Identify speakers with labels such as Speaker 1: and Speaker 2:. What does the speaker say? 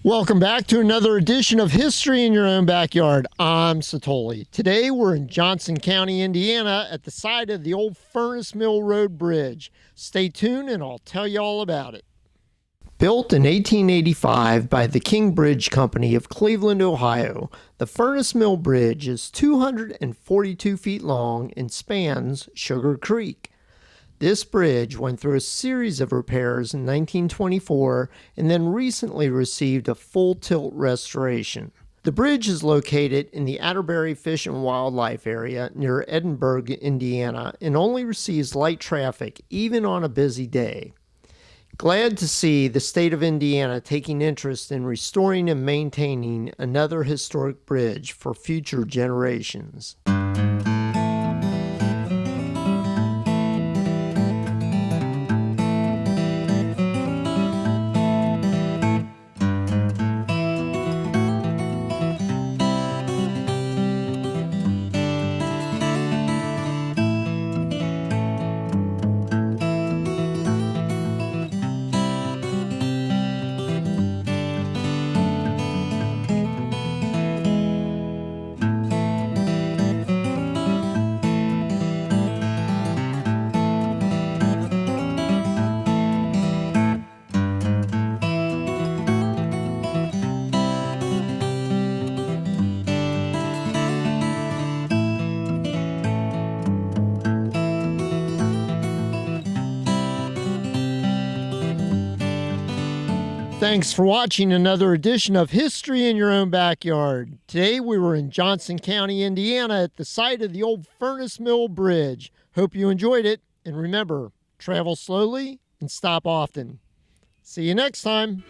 Speaker 1: Welcome back to another edition of History in Your Own Backyard. I'm Satoli. Today we're in Johnson County, Indiana at the site of the old Furnas Mill Road Bridge. Stay tuned and I'll tell you all about it. Built in 1885 by the King Bridge Company of Cleveland, Ohio, the Furnas Mill Bridge is 242 feet long and spans Sugar Creek. This bridge went through a series of repairs in 1924 and then recently received a full tilt restoration. The bridge is located in the Atterbury Fish Wildlife Area near Edinburgh, Indiana, and only receives light traffic even on a busy day. Glad to see the state of Indiana taking interest in restoring and maintaining another historic bridge for future generations. Thanks for watching another edition of History in Your Own Backyard. Today we were in Johnson County, Indiana at the site of the old Furnas Mill Bridge. Hope you enjoyed it, and remember, travel slowly and stop often. See you next time.